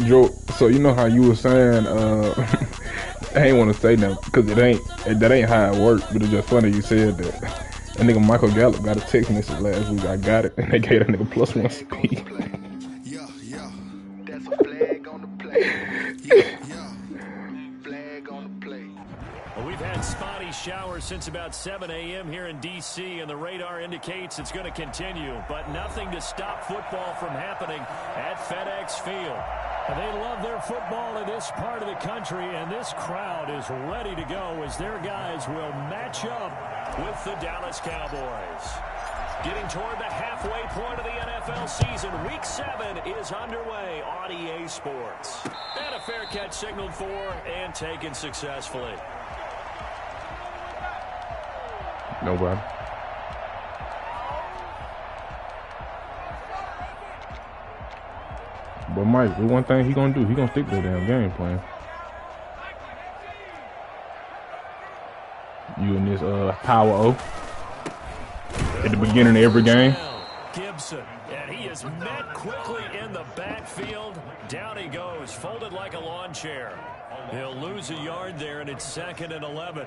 Joe, so you know how you were saying, I ain't want to say that because that ain't how it worked, but it's just funny you said that. That nigga Michael Gallup got a text message last week. I got it, and they gave that nigga +1 speed. Yeah, yeah. That's a flag on the play. Yeah, yeah. Flag on the play. Well, we've had spotty showers since about 7 a.m. here in D.C., and the radar indicates it's going to continue, but nothing to stop football from happening at FedEx Field. They love their football in this part of the country, and this crowd is ready to go as their guys will match up with the Dallas Cowboys. Getting toward the halfway point of the NFL season, Week 7 is underway on EA Sports. And a fair catch signaled for and taken successfully. Nobody. But Mike, the one thing he gonna do, he gonna stick to the damn game plan. You and this power O at the beginning of every game. Gibson, and he is met quickly in the backfield. Down he goes, folded like a lawn chair. He'll lose a yard there, and it's 2nd and 11.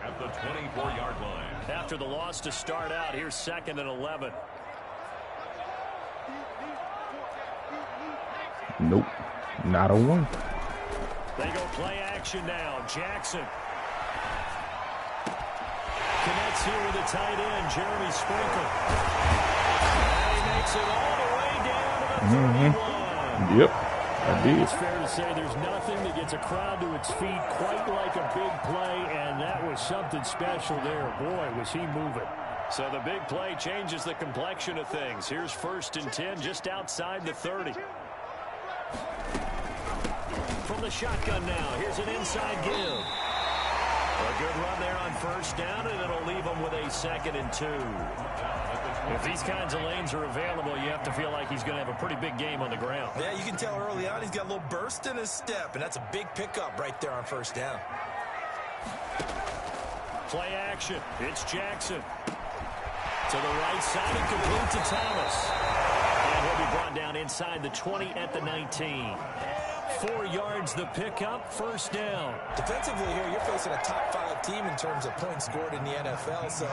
At the 24-yard line. After the loss to start out, here's 2nd and 11. Nope, not a one. They go play action now. Jackson connects here with a tight end, Jeremy Sprinkle. And he makes it all the way down to the 31. Yep, I did. It's fair to say there's nothing that gets a crowd to its feet quite like a big play, and that was something special there. Boy, was he moving. So the big play changes the complexion of things. Here's 1st and 10 just outside the 30. From the shotgun now, here's an inside give. A good run there on 1st down, and it'll leave them with a 2nd and 2. If these kinds of lanes are available, you have to feel like he's going to have a pretty big game on the ground. Yeah, you can tell early on he's got a little burst in his step, and that's a big pickup right there on 1st down. Play action. It's Jackson. To the right side and complete to Thomas. And he'll be brought down inside the 20 at the 19. 4 yards the pickup, 1st down. Defensively here, you're facing a top 5 team in terms of points scored in the NFL. So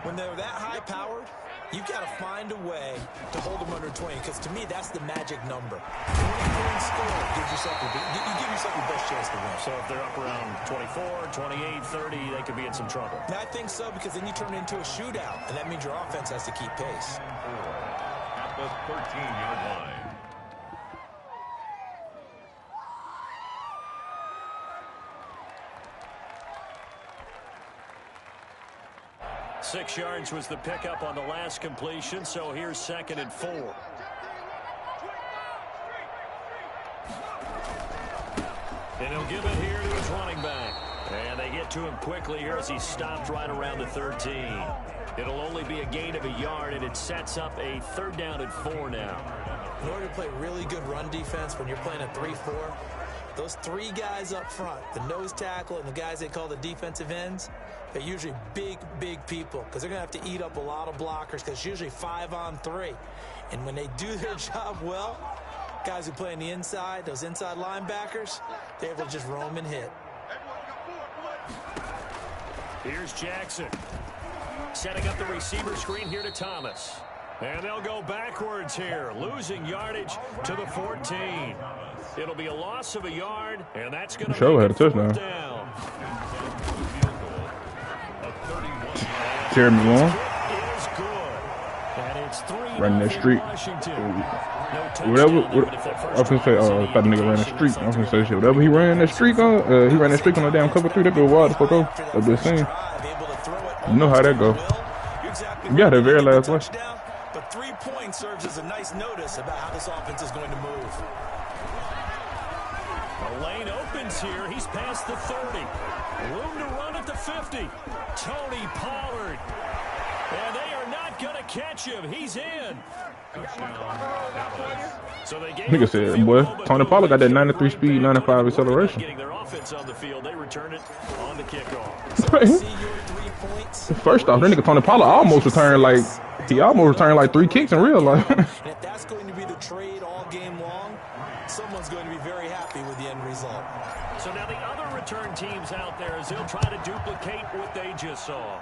when they're that high-powered, you've got to find a way to hold them under 20, because to me, that's the magic number. 20 points scored gives yourself you give yourself your best chance to win. So if they're up around 24, 28, 30, they could be in some trouble. I think so, because then you turn it into a shootout, and that means your offense has to keep pace. At the 13-yard line. 6 yards was the pickup on the last completion, so here's 2nd and 4. And he'll give it here to his running back. And they get to him quickly here as he stopped right around the 13. It'll only be a gain of a yard, and it sets up a 3rd down and 4 now. In order to play really good run defense when you're playing a 3-4, those 3 guys up front, the nose tackle and the guys they call the defensive ends, they're usually big, big people because they're going to have to eat up a lot of blockers because it's usually 5 on 3. And when they do their job well, guys who play on the inside, those inside linebackers, they're able to just roam and hit. Here's Jackson. Setting up the receiver screen here to Thomas. And they'll go backwards here, losing yardage to the 14. It'll be a loss of a yard, and that's going to Show had a touchdown. Down. Jeremy Long. Is good. And it's 3 running that streak. Whatever. I was gonna say, I thought the nigga ran that streak. I was gonna say shit. Whatever he ran that streak on, he ran that streak on the damn cover 3. That be wild to fuck off. I've been saying. You know how that go. Yeah, the very last one. But 3 points serves as a nice notice about how this offense is going to move. The lane opens here. He's past the 30. Room to run at the 50. Tony Pollard. And they are not going to catch him. He's in. So they gave Nigga said, boy, Tony Pollard got that 93 speed, 95 acceleration. Getting their offense on the field, they return it on the kickoff. First off, that nigga Tony Pollard almost returned like 3 kicks in real life. And if that's going to be the trade all game long, someone's going to be very happy with the end result. So now the other return teams out there, as they'll try to duplicate what they just saw.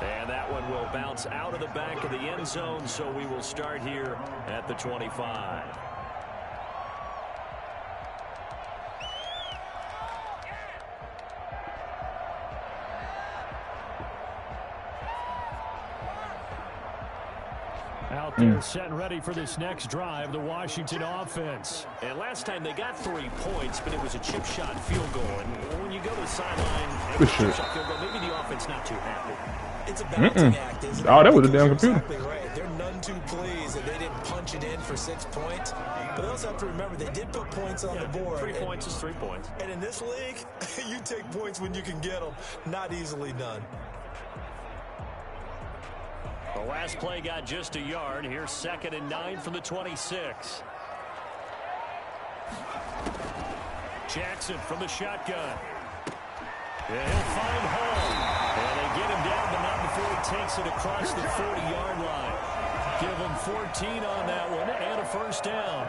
And that one will bounce out of the back of the end zone, so we will start here at the 25. Out there set and ready for this next drive, the Washington offense. And last time they got 3 points, but it was a chip shot field goal. And when you go to the sideline and chip shot field goal, maybe the offense not too happy. It's a balancing act, isn't it? Oh, that was a damn computer. Exactly right. They're none too pleased that they didn't punch it in for 6 points. But they also have to remember they did put points on the board. 3 points is 3 points. And in this league, you take points when you can get them. Not easily done. The last play got just a yard. Here's 2nd and 9 from the 26. Jackson from the shotgun. And he'll find Hall. And they get him down, but not before he takes it across the 40-yard line. Give him 14 on that one and a first down.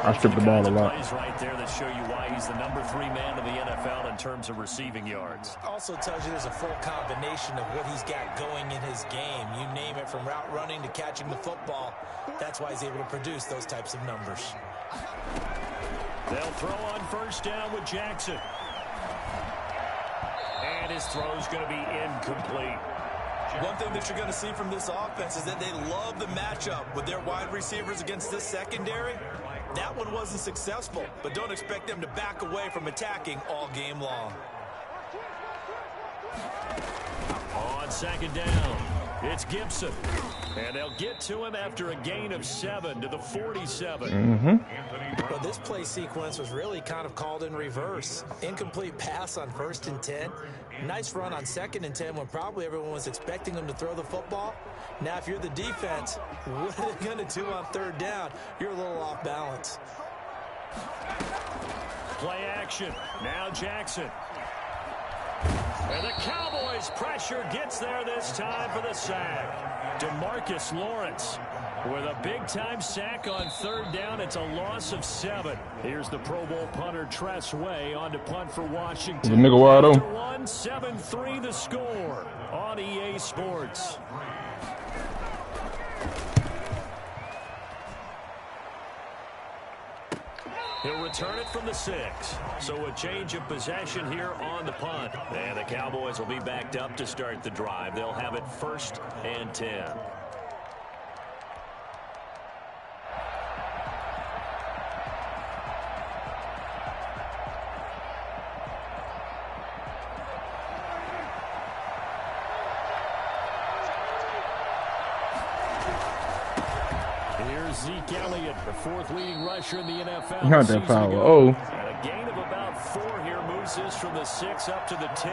I stripped the ball a lot. Plays right there that show you why he's the number 3 man in the NFL in terms of receiving yards. Also tells you there's a full combination of what he's got going in his game. You name it, from route running to catching the football. That's why he's able to produce those types of numbers. They'll throw on first down with Jackson. And his throw's going to be incomplete. One thing that you're going to see from this offense is that they love the matchup with their wide receivers against this secondary. That one wasn't successful, but don't expect them to back away from attacking all game long. On 2nd down, it's Gibson. And they'll get to him after a gain of 7 to the 47. But this play sequence was really kind of called in reverse. Incomplete pass on 1st and 10. Nice run on 2nd and 10 when probably everyone was expecting them to throw the football. Now, if you're the defense, what are they going to do on 3rd down? You're a little off balance. Play action. Now Jackson. And the Cowboys' pressure gets there this time for the sack. DeMarcus Lawrence with a big-time sack on 3rd down. It's a loss of 7. Here's the Pro Bowl punter Tress Way on to punt for Washington. The nigga wide open. 7-3 the score on EA Sports. He'll return it from the 6. So a change of possession here on the punt. And the Cowboys will be backed up to start the drive. They'll have it 1st and 10. Zeke Elliott, the 4th leading rusher in the NFL. Not that power. Oh. And a gain of about 4 here moves this from the 6 up to the 10.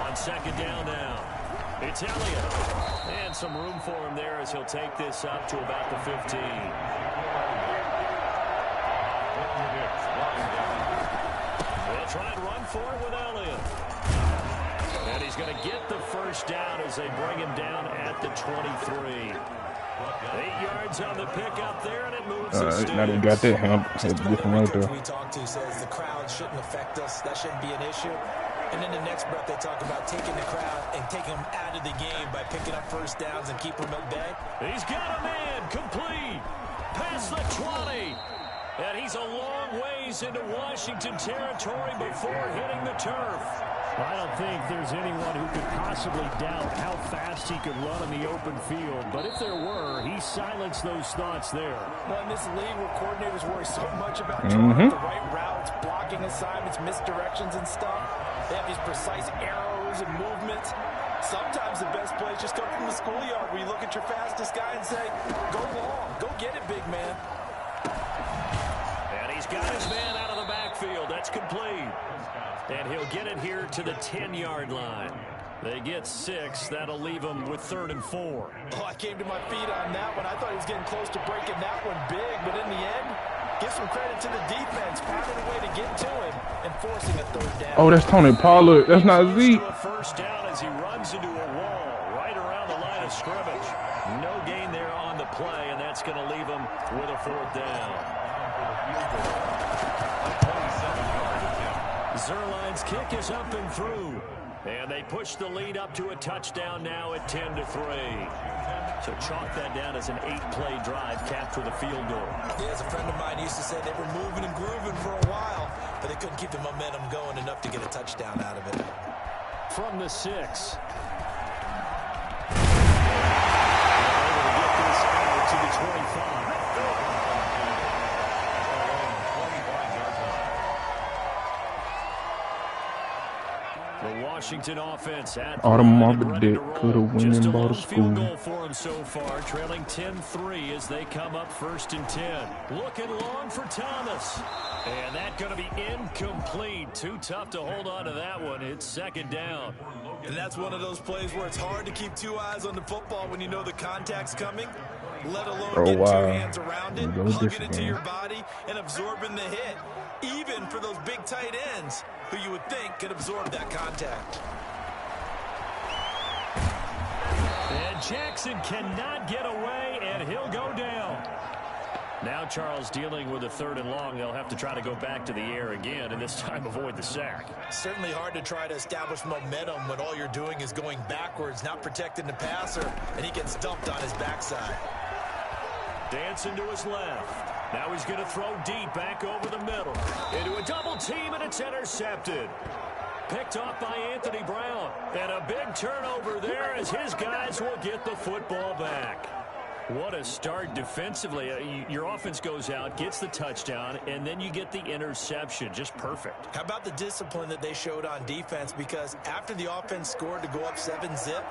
On 2nd down now, it's Elliott. And some room for him there as he'll take this up to about the 15. They'll try and run for it with Elliott. And he's going to get the first down as they bring him down at the 23. 8 yards on the pickup there, and it moves the sticks. Now they got that hump. It's different right there. We talked to says the crowd shouldn't affect us. That shouldn't be an issue. And then the next breath, they talk about taking the crowd and taking them out of the game by picking up first downs and keeping them at bay. He's got a man complete past the 20. And he's a long ways into Washington territory before hitting the turf. I don't think there's anyone who could possibly doubt how fast he could run in the open field. But if there were, he silenced those thoughts there. Well, in this league where coordinators worry so much about drawing the right routes, blocking assignments, misdirections and stuff, they have these precise arrows and movements. Sometimes the best plays just come from the schoolyard where you look at your fastest guy and say, go long, go get it, big man. And he's got his man out of the backfield. That's complete. And he'll get it here to the 10-yard line. They get 6. That'll leave them with 3rd and 4. Oh, I came to my feet on that one. I thought he was getting close to breaking that one big. But in the end, give some credit to the defense, finding a way to get to him and forcing a 3rd down. Oh, that's Tony Pollard. That's not Zeke. A first down as he runs into a wall right around the line of of scrimmage. No gain there on the play, and that's going to leave them with a 4th down. Zerline's kick is up and through. And they push the lead up to a touchdown now at 10-3. So chalk that down as an 8-play drive capped with a field goal. Yeah, as a friend of mine used to say, they were moving and grooving for a while, but they couldn't keep the momentum going enough to get a touchdown out of it. From the 6. Able to get this out to the 25. The Washington offense at Automatic dick could have won just and a bought lone a field school. goal for them so far, trailing 10-3 as they come up 1st and 10. Looking long for Thomas. And that going to be incomplete. Too tough to hold on to that one. It's 2nd down. And that's one of those plays where it's hard to keep 2 eyes on the football when you know the contact's coming, let alone get 2 hands around it, hugging it to your body, and absorbing the hit, even for those big tight ends who you would think could absorb that contact. And Jackson cannot get away, and he'll go down. Now Charles dealing with a 3rd and long. They'll have to try to go back to the air again, and this time avoid the sack. Certainly hard to try to establish momentum when all you're doing is going backwards, not protecting the passer, and he gets dumped on his backside. Dancing to his left. Now he's going to throw deep back over the middle. Into a double team, and it's intercepted. Picked off by Anthony Brown. And a big turnover there as his guys will get the football back. What a start defensively. Your offense goes out, gets the touchdown, and then you get the interception. Just perfect. How about the discipline that they showed on defense? Because after the offense scored to go up 7-zip,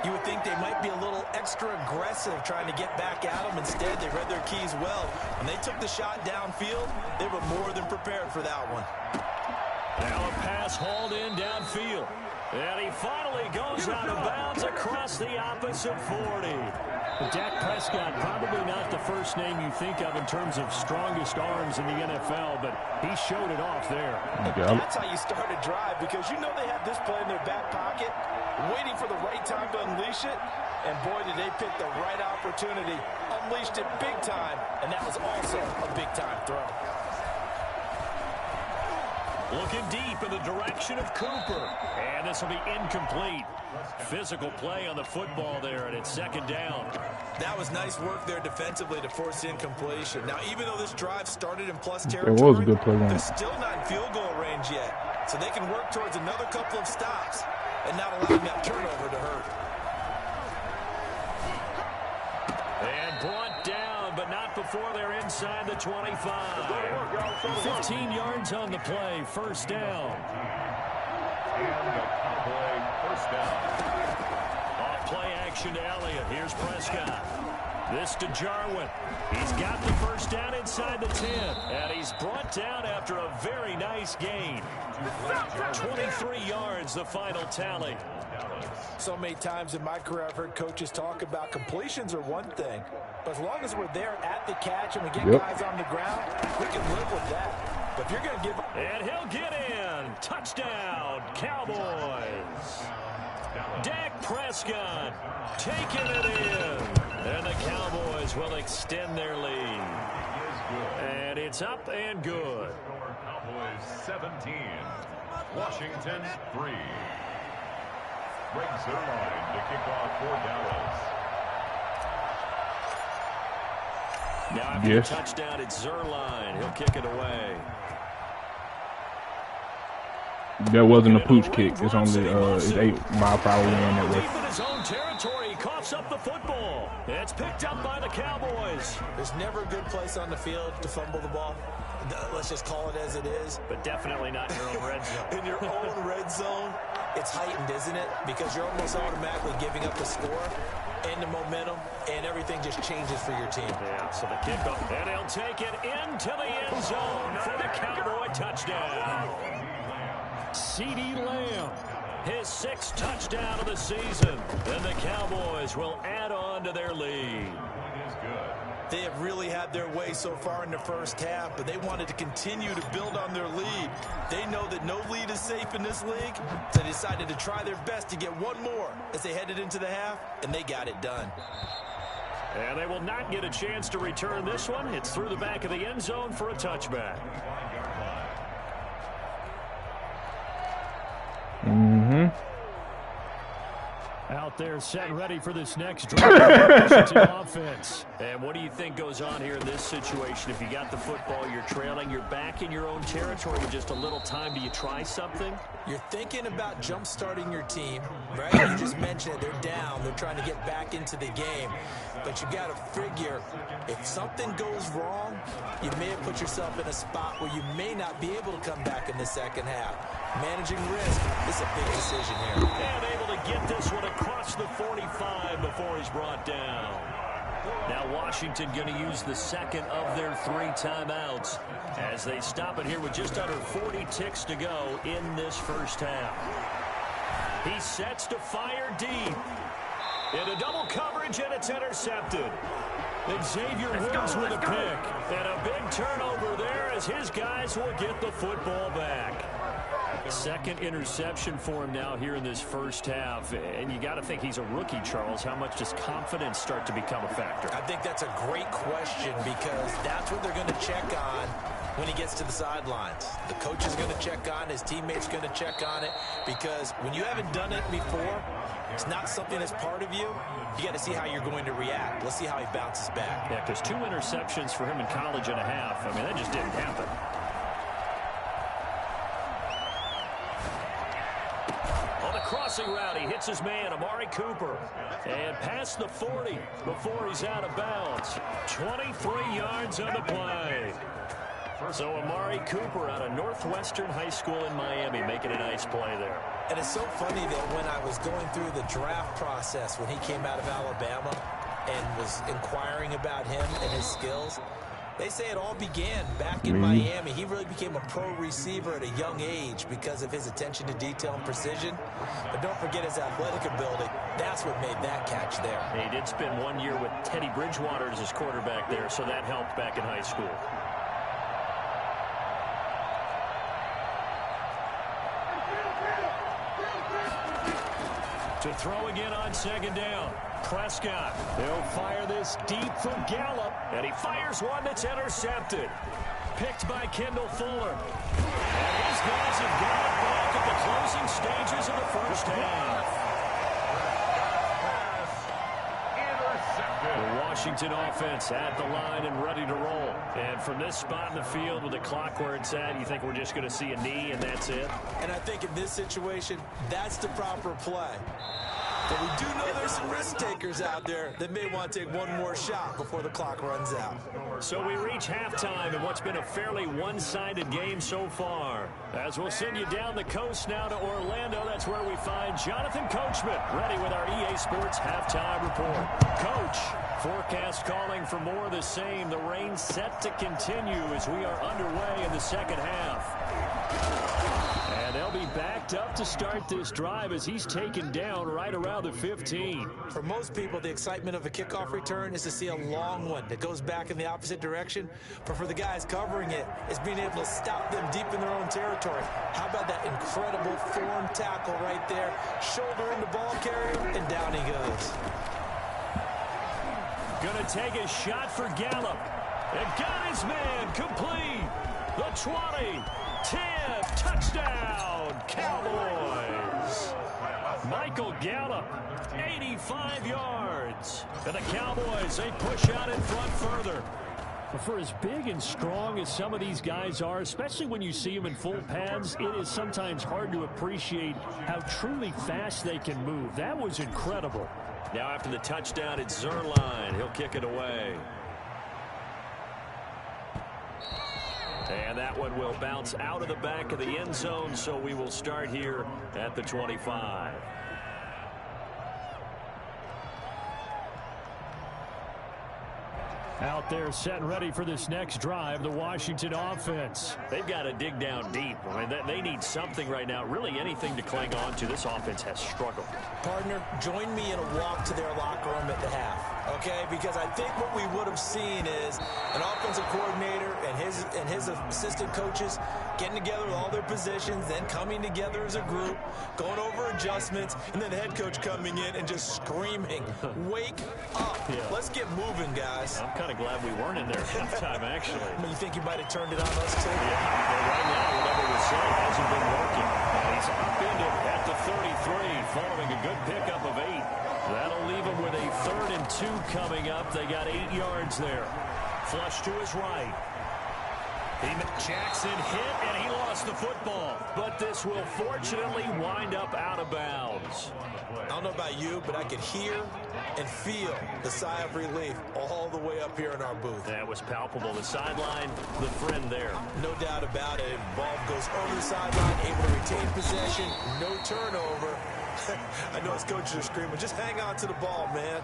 you would think they might be a little extra aggressive trying to get back at them. Instead, they read their keys well. When they took the shot downfield, they were more than prepared for that one. Now a pass hauled in downfield. And he finally goes out of bounds across the opposite 40. Dak Prescott, probably not the first name you think of in terms of strongest arms in the NFL, but he showed it off there. That's how you start a drive, because you know they have this play in their back pocket, waiting for the right time to unleash it. And boy, did they pick the right opportunity. Unleashed it big time, and that was also a big-time throw. Looking deep in the direction of Cooper. And this will be incomplete. Physical play on the football there, and it's 2nd down. That was nice work there defensively to force incompletion. Now, even though this drive started in plus territory, It was a good play. they're still not in field goal range yet. So they can work towards another couple of stops and not allowing that turnover to hurt. And brought down, but not before they're inside the 25. 15 yards on the play, 1st down. And the Cowboy 1st down. Off play action to Elliott. Here's Prescott. This to Jarwin. He's got the 1st down inside the 10. And he's brought down after a very nice gain. 23 yards, the final tally. So many times in my career, I've heard coaches talk about completions are one thing, but as long as we're there at the catch and we get guys on the ground, we can live with that. But if you're going to give up... And he'll get in. Touchdown, Cowboys. Dak Prescott taking it in. And the Cowboys will extend their lead. And it's up and good. Cowboys 17. Washington 3. Greg Zerline to kick off for Dallas. Now after the touchdown, it's Zerline. He'll kick it away. That wasn't a pooch kick. It's only it's 8-mile-per-hour wind that way. Deep in his own territory, he coughs up the football. It's picked up by the Cowboys. There's never a good place on the field to fumble the ball. Let's just call it as it is. But definitely not in your own red zone. In your own red zone, it's heightened, isn't it? Because you're almost automatically giving up the score and the momentum, and everything just changes for your team. Yeah, so the kickoff, and he'll take it into the end zone for the Cowboy touchdown. CeeDee Lamb, his 6th touchdown of the season. And the Cowboys will add on to their lead. That is good. They have really had their way so far in the first half, but they wanted to continue to build on their lead. They know that no lead is safe in this league, so they decided to try their best to get one more as they headed into the half, and they got it done. And they will not get a chance to return this one. It's through the back of the end zone for a touchback. Out there set and ready for this next drive. Washington offense. And what do you think goes on here in this situation? If you got the football, you're trailing, you're back in your own territory with just a little time. Do you try something? You're thinking about jump-starting your team, right? You just mentioned it. They're down. They're trying to get back into the game. But you got to figure, if something goes wrong, you may have put yourself in a spot where you may not be able to come back in the second half. Managing risk is a big decision here. And able to get this one across the 45 before he's brought down. Now Washington going to use the second of their 3 timeouts as they stop it here with just under 40 ticks to go in this first half. He sets to fire deep. Into double coverage, and it's intercepted. Xavier Woods with a pick. And a big turnover there as his guys will get the football back. Second interception for him now here in this first half. And you got to think he's a rookie, Charles. How much does confidence start to become a factor? I think that's a great question because that's what they're going to check on when he gets to the sidelines. The coach is going to check on, his teammates going to check on it, because when you haven't done it before, it's not something that's part of you. You got to see how you're going to react. Let's see how he bounces back. Yeah, because 2 interceptions for him in college and a half. I mean, that just didn't happen. On the crossing route, he hits his man, Amari Cooper. And past the 40 before he's out of bounds. 23 yards on the play. So Amari Cooper out of Northwestern High School in Miami making a nice play there. And it's so funny that when I was going through the draft process when he came out of Alabama and was inquiring about him and his skills, they say it all began back in Miami. He really became a pro receiver at a young age because of his attention to detail and precision. But don't forget his athletic ability. That's what made that catch there. He did spend 1 year with Teddy Bridgewater as his quarterback there, so that helped back in high school. To throw again on second down. Prescott. He'll fire this deep for Gallup. And he fires one that's intercepted. Picked by Kendall Fuller. And these guys have got it back at the closing stages of the first half. The Washington offense at the line and ready to roll. And from this spot in the field with the clock where it's at, you think we're just going to see a knee and that's it? And I think in this situation, that's the proper play. But we do know there's some risk takers out there that may want to take one more shot before the clock runs out. So we reach halftime in what's been a fairly one-sided game so far. As we'll send you down the coast now to Orlando, that's where we find Jonathan Coachman ready with our EA Sports halftime report. Coach, forecast calling for more of the same. The rain set to continue as we are underway in the second half. And they'll be backed up to start this drive as he's taken down right around the 15. For most people, the excitement of a kickoff return is to see a long one that goes back in the opposite direction. But for the guys covering it, it's being able to stop them deep in their own territory. How about that incredible form tackle right there? Shoulder in the ball carrier, and down he goes. Gonna take a shot for Gallup. And got his man complete. The 20. 10, touchdown, Cowboys. Michael Gallup, 85 yards. And the Cowboys, they push out in front further. But for as big and strong as some of these guys are, especially when you see them in full pads, it is sometimes hard to appreciate how truly fast they can move. That was incredible. Now after the touchdown, it's Zerline. He'll kick it away. And that one will bounce out of the back of the end zone, so we will start here at the 25. Out there set and ready for this next drive, the Washington offense. They've got to dig down deep. I mean, they need something right now, really anything to cling on to. This offense has struggled. Partner, join me in a walk to their locker room at the half. Okay, because I think what we would have seen is an offensive coordinator and his assistant coaches getting together with all their positions, then coming together as a group, going over adjustments, and then the head coach coming in and just screaming, "Wake up! Yeah. Let's get moving, guys." I'm kind of glad we weren't in there at halftime, actually. I mean, you think you might have turned it on us too? Yeah, well, right now, whatever was said hasn't been working. And he's upended at the 33, following a good pickup of 8. That'll leave him with a 3rd and 2 coming up. They got 8 yards there. Flush to his right. Jackson hit, and he lost the football. But this will fortunately wind up out of bounds. I don't know about you, but I could hear and feel the sigh of relief all the way up here in our booth. That was palpable. The sideline, the friend there. No doubt about it. Ball goes over the sideline, able to retain possession, no turnover. I know his coaches are screaming, just hang on to the ball, man.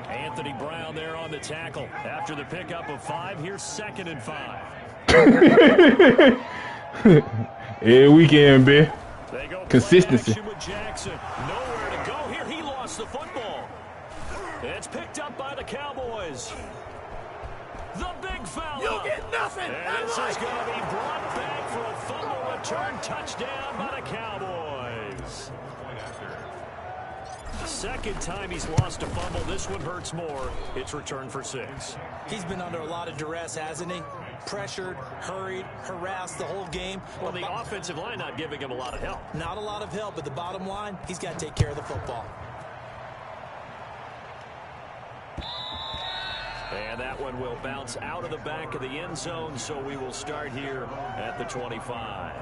Anthony Brown there on the tackle. After the pickup of 5, here's 2nd and 5. Every weekend, man. They go Consistency. with Jackson. Nowhere to go here. He lost the football. It's picked up by the Cowboys. The big foul. You'll get nothing. And this is going to be brought back for a fumble return touchdown by the Cowboys. Second time he's lost a fumble. This one hurts more. It's returned for 6. He's been under a lot of duress, hasn't he? Pressured, hurried, harassed the whole game. Well, the offensive line not giving him a lot of help. Not a lot of help, but the bottom line, he's got to take care of the football. And that one will bounce out of the back of the end zone, so we will start here at the 25.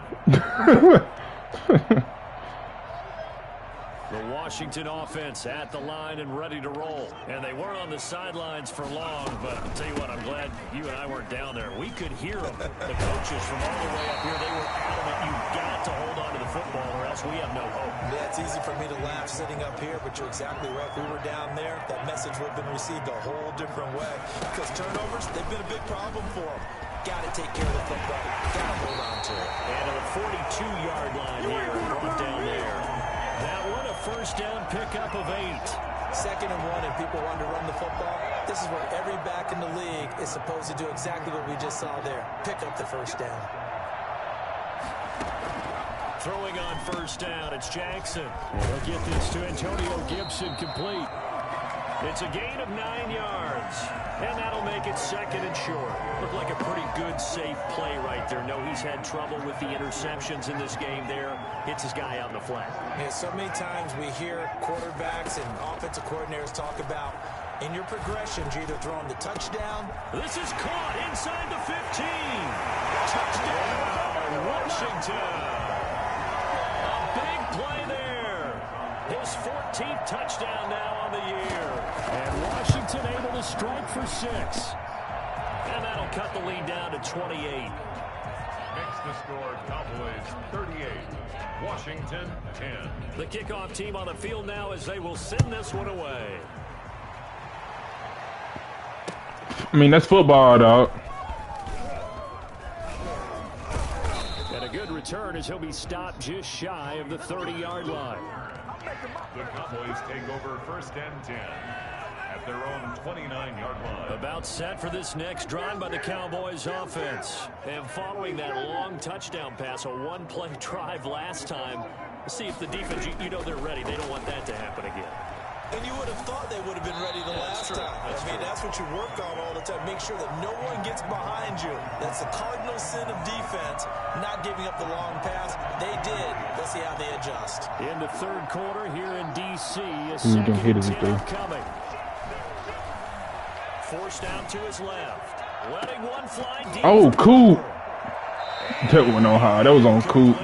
The Washington offense at the line and ready to roll. And they weren't on the sidelines for long, but I'll tell you what, I'm glad you and I weren't down there. We could hear them. The coaches from all the way up here, they were adamant. You've got to hold on to the football or else we have no hope. Yeah, it's easy for me to laugh sitting up here, but you're exactly right. If we were down there, that message would have been received a whole different way. Because turnovers, they've been a big problem for them. Got to take care of the football. Got to hold on to it. And to the 42-yard line here, brought down there. That one a first down pickup of 8. 2nd and 1, and people want to run the football. This is where every back in the league is supposed to do exactly what we just saw there. Pick up the first down. Throwing on first down, it's Jackson. They'll get this to Antonio Gibson complete. It's a gain of 9 yards, and that'll make it 2nd and short. Looked like a pretty good, safe play right there. No, he's had trouble with the interceptions in this game there. Hits his guy out in the flat. Yeah, so many times we hear quarterbacks and offensive coordinators talk about in your progressions, you're either throwing the touchdown. This is caught inside the 15. Touchdown, Washington. A big play there. His 14th touchdown now on the year. And Washington able to strike for 6. And that'll cut the lead down to 28. Makes the score Cowboys 38, Washington 10. The kickoff team on the field now as they will send this one away. I mean, that's football, dog. And a good return as he'll be stopped just shy of the 30-yard line. The Cowboys take over 1st and 10 at their own 29-yard line. About set for this next drive by the Cowboys offense. And following that long touchdown pass, a one-play drive last time, let's see if the defense, you know they're ready. They don't want that to happen again. And you would have thought they would have been ready the last time. That's what you work on all the time. Make sure that no one gets behind you. That's the cardinal sin of defense, not giving up the long pass. They did. Let's see how they adjust. In the 3rd quarter here in D.C., a 2nd and 10 coming. Forced out to his left. Letting one fly deep. Oh, cool. That one on high. That was on cool.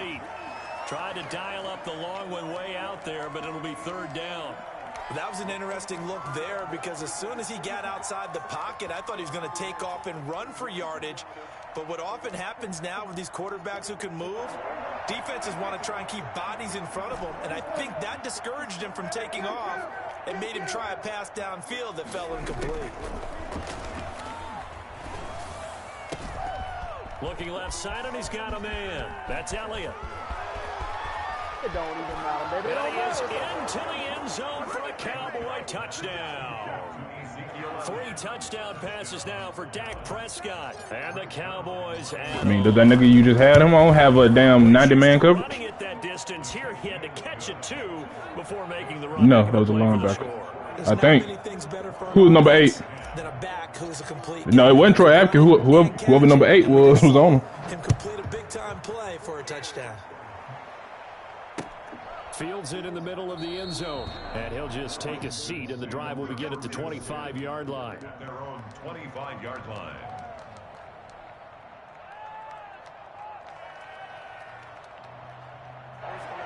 Tried to dial up the long one way out there, but it'll be 3rd down. That was an interesting look there because as soon as he got outside the pocket, I thought he was going to take off and run for yardage. But what often happens now with these quarterbacks who can move, defenses want to try and keep bodies in front of them, and I think that discouraged him from taking off and made him try a pass downfield that fell incomplete. Looking left side, and he's got a man. That's Elliott. It don't even matter, baby. And he is into the end zone for a Cowboy touchdown. 3 touchdown passes now for Dak Prescott. And the Cowboys. I mean, does that nigga you just had him on have a damn 90-man coverage? Running at that distance here, he had to catch it too before making the run. No, that was a linebacker. I think. Who was number 8? No, it wasn't Troy Apke. Whoever number 8 was on him. Him complete a big-time play for a touchdown. Fields it in the middle of the end zone. And he'll just take a seat, and the drive will begin at the 25-yard line. At their own 25-yard line.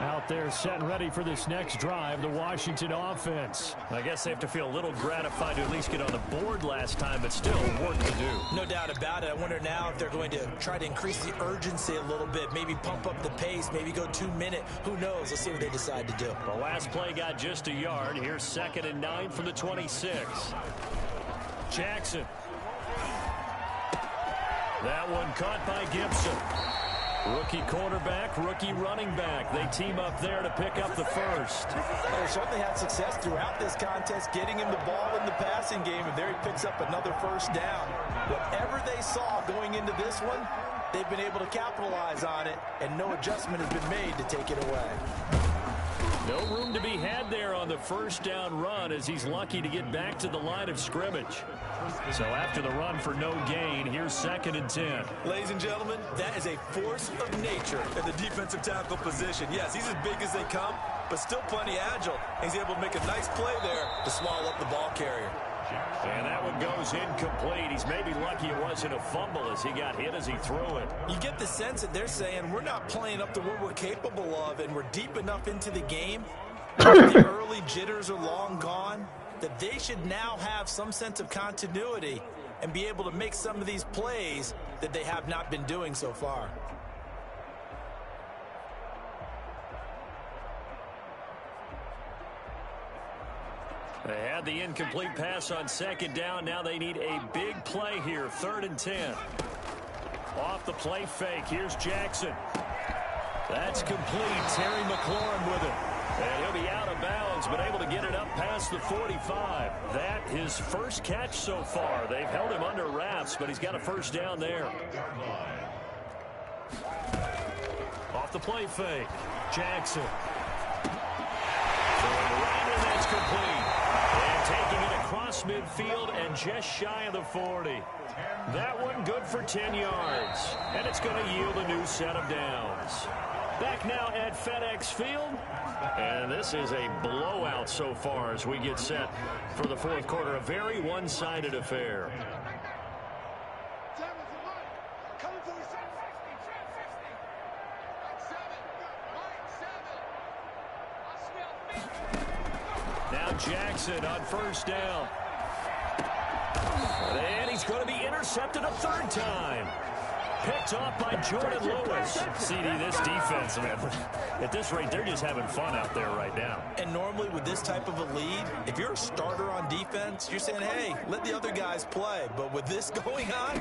Out there set and ready for this next drive, the Washington offense. I guess they have to feel a little gratified to at least get on the board last time, but still work to do. No doubt about it. I wonder now if they're going to try to increase the urgency a little bit, maybe pump up the pace, maybe go 2-minute. Who knows? Let's see what they decide to do. The last play got just a yard. Here's 2nd and 9 from the 26. Jackson. That one caught by Gibson. Rookie quarterback, rookie running back. They team up there to pick up the first. They certainly had success throughout this contest, getting him the ball in the passing game, and there he picks up another first down. Whatever they saw going into this one, they've been able to capitalize on it, and no adjustment has been made to take it away. No room to be had there on the first down run as he's lucky to get back to the line of scrimmage. So after the run for no gain, here's 2nd and 10. Ladies and gentlemen, that is a force of nature at the defensive tackle position. Yes, he's as big as they come, but still plenty agile. He's able to make a nice play there to swallow up the ball carrier. And that one goes incomplete. He's maybe lucky it wasn't a fumble as he got hit as he threw it. You get the sense that they're saying we're not playing up to what we're capable of, and we're deep enough into the game. The early jitters are long gone, that they should now have some sense of continuity and be able to make some of these plays that they have not been doing so far. They had the incomplete pass on 2nd down. Now they need a big play here. 3rd and 10. Off the play fake. Here's Jackson. That's complete. Terry McLaurin with it. And he'll be out of bounds, but able to get it up past the 45. That his first catch so far. They've held him under wraps, but he's got a first down there. Off the play fake. Jackson. And that's complete. And taking it across midfield and just shy of the 40. That one good for 10 yards. And it's going to yield a new set of downs. Back now at FedEx Field. And this is a blowout so far as we get set for the 4th quarter. A very one-sided affair. Now Jackson on first down. And he's going to be intercepted a 3rd time. Picked off by Jordan Lewis. CD, this defense, man, at this rate, they're just having fun out there right now. And normally with this type of a lead, if you're a starter on defense, you're saying, hey, let the other guys play. But with this going on,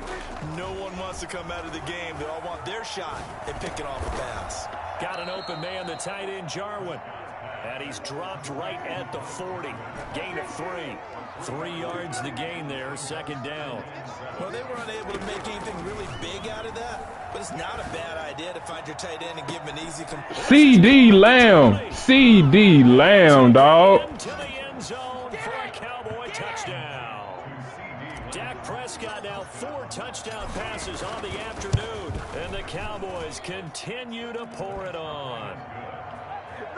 no one wants to come out of the game. They all want their shot at picking off a pass. Got an open man, the tight end, Jarwin. And he's dropped right at the 40. Gain of 3. 3 yards to gain there, 2nd down. Well, they were unable to make anything really big out of that, but it's not a bad idea to find your tight end and give him an easy completion. CD Lamb. CD Lamb, dog. Into the end zone for a Cowboy touchdown. Dak Prescott now 4 touchdown passes on the afternoon, and the Cowboys continue to pour it on.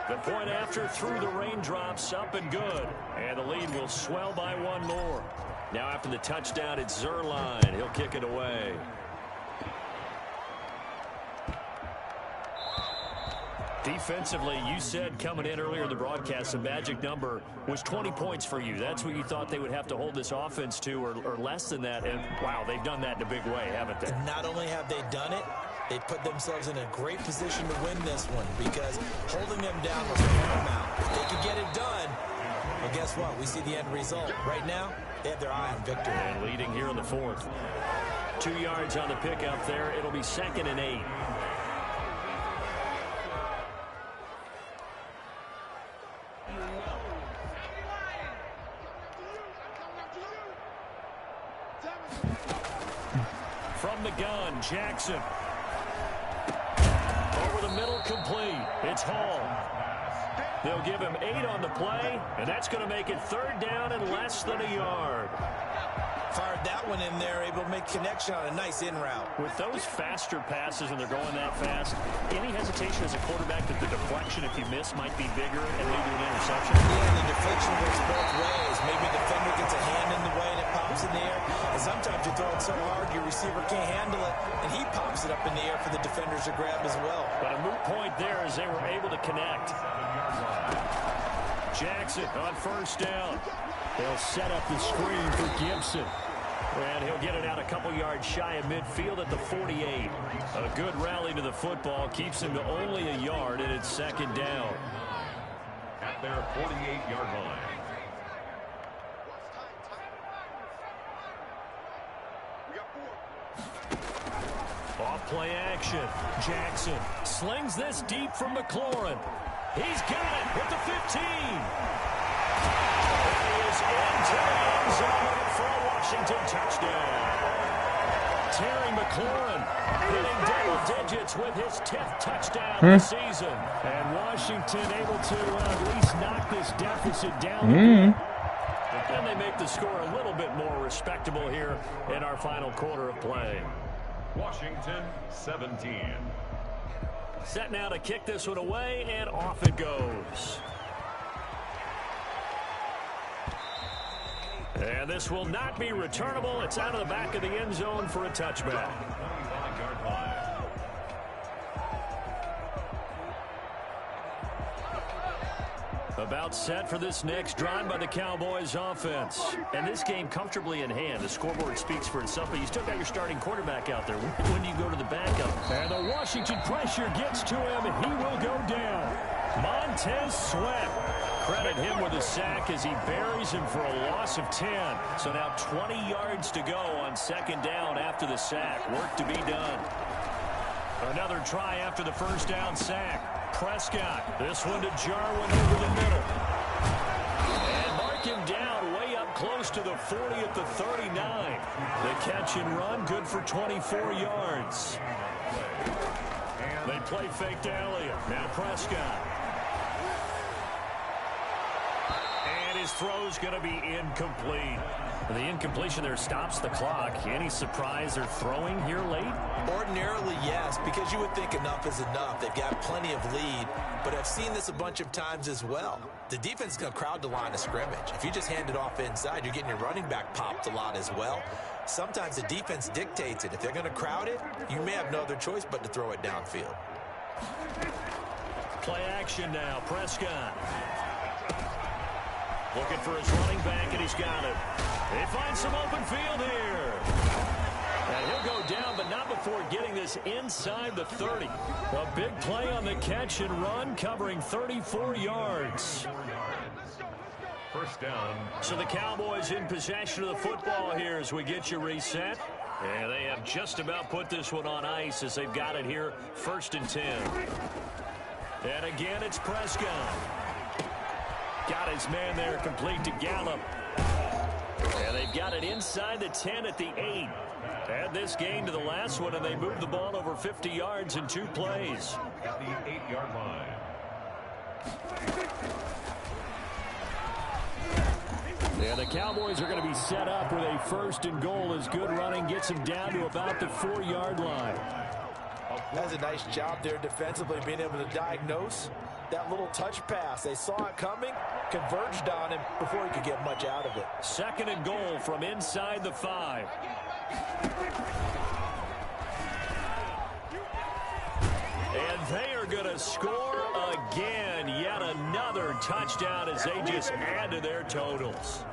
The point after through the raindrops, up and good. And the lead will swell by 1 more. Now after the touchdown, it's Zerline. He'll kick it away. Defensively, you said coming in earlier in the broadcast, the magic number was 20 points for you. That's what you thought they would have to hold this offense to, or less than that. And, wow, they've done that in a big way, haven't they? And not only have they done it, they put themselves in a great position to win this one because holding them down was paramount. If they could get it done, well, guess what? We see the end result. Right now, they have their eye on victory. And leading here in the 4th. 2 yards on the pickup there. It'll be 2nd and 8. From the gun, Jackson. Over the middle, complete. It's Hall. They'll give him 8 on the play, and that's going to make it 3rd down and less than a yard. Fired that one in there, able to make connection on a nice in route. With those faster passes when they're going that fast, any hesitation as a quarterback that the deflection, if you miss, might be bigger and lead to an interception? Yeah, the deflection works both ways. Maybe the defender gets a hand in the way and it pops in the air. And sometimes you throw it so hard your receiver can't handle it, and he pops it up in the air for the defenders to grab as well. But a moot point there as they were able to connect. Jackson on 1st down. They'll set up the screen for Gibson. And he'll get it out a couple yards shy of midfield at the 48. A good rally to the football keeps him to only a yard, and it's 2nd down. At their 48-yard line. Off play action. Jackson slings this deep from McLaurin. He's got it with the 15. He is into the end zone for a Washington touchdown. Terry McLaurin hitting double digits with his 10th touchdown this season. And Washington able to at least knock this deficit down. And they make the score a little bit more respectable here in our final quarter of play. Washington 17. Set now to kick this one away, and off it goes. And this will not be returnable. It's out of the back of the end zone for a touchback. About set for this next drive by the Cowboys offense. And this game comfortably in hand. The scoreboard speaks for itself, but you still got your starting quarterback out there. When do you go to the backup? And the Washington pressure gets to him, and he will go down. Montez Sweat. Credit him with a sack as he buries him for a loss of 10. So now 20 yards to go on 2nd down after the sack. Work to be done. Another try after the 1st down sack. Prescott, this one to Jarwin over the middle. And mark him down way up close to the 40 at the 39. The catch and run, good for 24 yards. They play fake to Elliott. Now Prescott. And his throw's going to be incomplete. The incompletion there stops the clock. Any surprise they're throwing here late? Ordinarily, yes, because you would think enough is enough. They've got plenty of lead, but I've seen this a bunch of times as well. The defense is going to crowd the line of scrimmage. If you just hand it off inside, you're getting your running back popped a lot as well. Sometimes the defense dictates it. If they're going to crowd it, you may have no other choice but to throw it downfield. Play action now. Prescott. Looking for his running back, and he's got it. They find some open field here. And he'll go down, but not before getting this inside the 30. A big play on the catch and run, covering 34 yards. 1st down. So the Cowboys in possession of the football here as we get you reset. And they have just about put this one on ice as they've got it here, 1st and 10. And again, it's Prescott. Got his man there, complete to Gallup. And they've got it inside the 10 at the 8. Add this game to the last one, and they moved the ball over 50 yards in 2 plays. At the 8-yard line. And the Cowboys are going to be set up with a 1st and goal as good running gets them down to about the 4-yard line. That's a nice job there defensively, being able to diagnose that little touch pass. They saw it coming, converged on him before he could get much out of it. 2nd and goal from inside the 5. And they are going to score again. Yet another touchdown as they just add to their totals.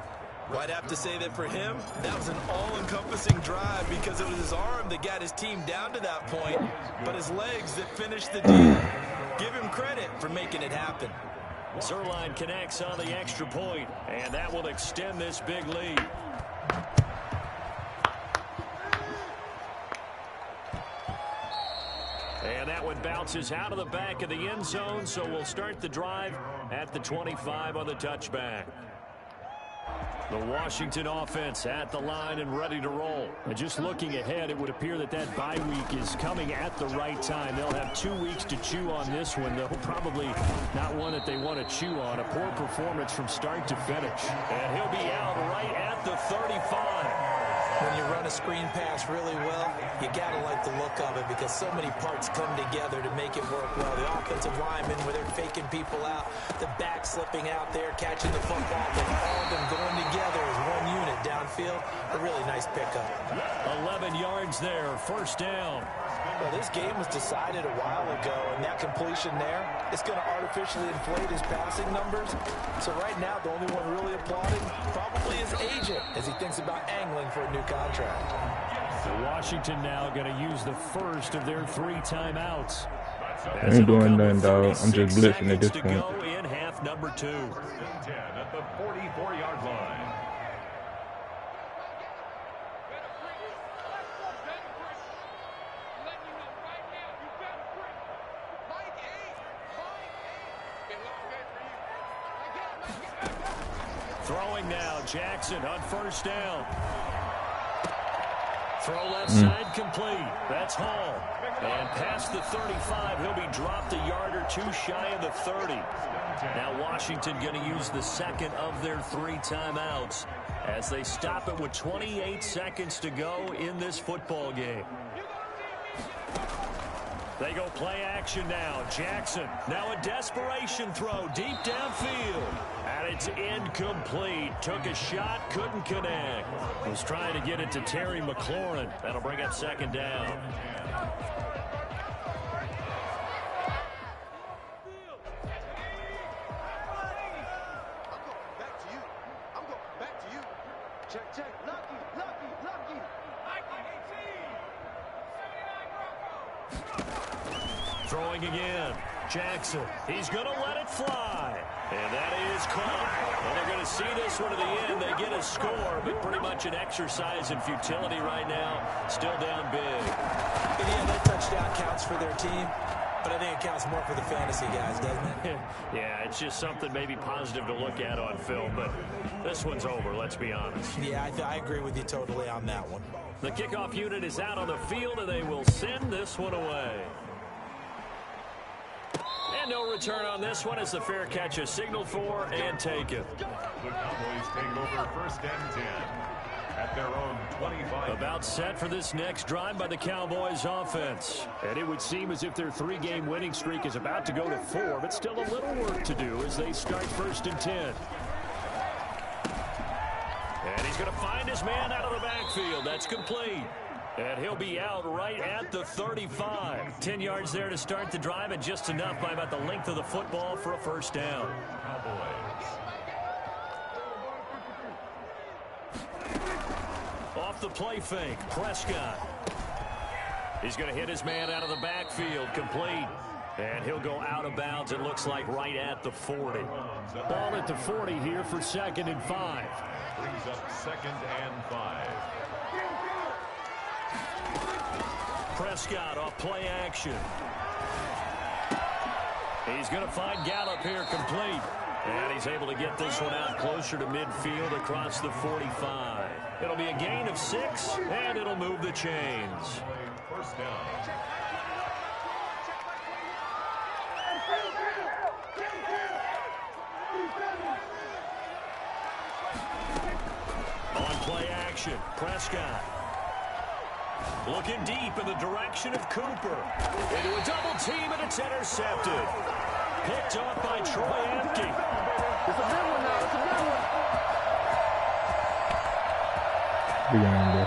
Well, I'd have to say that for him, that was an all-encompassing drive because it was his arm that got his team down to that point, but his legs that finished the deal. Give him credit for making it happen. Zerline connects on the extra point, and that will extend this big lead. And that one bounces out of the back of the end zone, so we'll start the drive at the 25 on the touchback. The Washington offense at the line and ready to roll. And just looking ahead, it would appear that bye week is coming at the right time. They'll have 2 weeks to chew on this one, though probably not one that they want to chew on. A poor performance from start to finish. And he'll be out right at the 35. When you run a screen pass really well, you got to like the look of it because so many parts come together to make it work well. The offensive linemen, where they're faking people out, the back slipping out there, catching the football, but all of them going together as one unit downfield. A really nice pickup. 11 yards there, first down. Well, this game was decided a while ago, and that completion there is going to artificially inflate his passing numbers. So right now, the only one really applauding probably his agent as he thinks about angling for a new contract. So Washington now going to use the first of their 3 timeouts. I ain't doing nothing, dog. I'm just blitzing at this point. Go in half number 2. 10 at the 44-yard line. Throwing now, Jackson on first down. Throw left side complete. That's Hall. And past the 35, he'll be dropped a yard or 2 shy of the 30. Now Washington going to use the second of their 3 timeouts as they stop it with 28 seconds to go in this football game. They go play action now. Jackson, now a desperation throw deep downfield. And it's incomplete. Took a shot, couldn't connect. Was trying to get it to Terry McLaurin. That'll bring up second down. Throwing again. Jackson, he's going to let it fly. And that is caught. Well, they're going to see this one to the end. They get a score, but pretty much an exercise in futility right now. Still down big. Yeah, that touchdown counts for their team, but I think it counts more for the fantasy guys, doesn't it? Yeah, it's just something maybe positive to look at on film, but this one's over, let's be honest. Yeah, I agree with you totally on that one. The kickoff unit is out on the field, and they will send this one away. And no return on this one as the fair catch is signaled for and taken. The Cowboys take over first and 10 at their own 25. About set for this next drive by the Cowboys offense. And it would seem as if their 3-game winning streak is about to go to 4, but still a little work to do as they start first and 10. And he's going to find his man out of the backfield. That's complete. And he'll be out right at the 35. 10 yards there to start the drive, and just enough by about the length of the football for a first down. Off the play fake, Prescott. He's going to hit his man out of the backfield, complete. And he'll go out of bounds, it looks like, right at the 40. Ball at the 40 here for 2nd and 5. Brings up 2nd and 5. Prescott off play action. He's going to find Gallup here, complete. And he's able to get this one out closer to midfield across the 45. It'll be a gain of 6, and it'll move the chains. First down. On play action, Prescott. Looking deep in the direction of Cooper. Into a double team, and it's intercepted. Picked off by Troy Apke. It's a good one now. It's a good one. Big game, bro.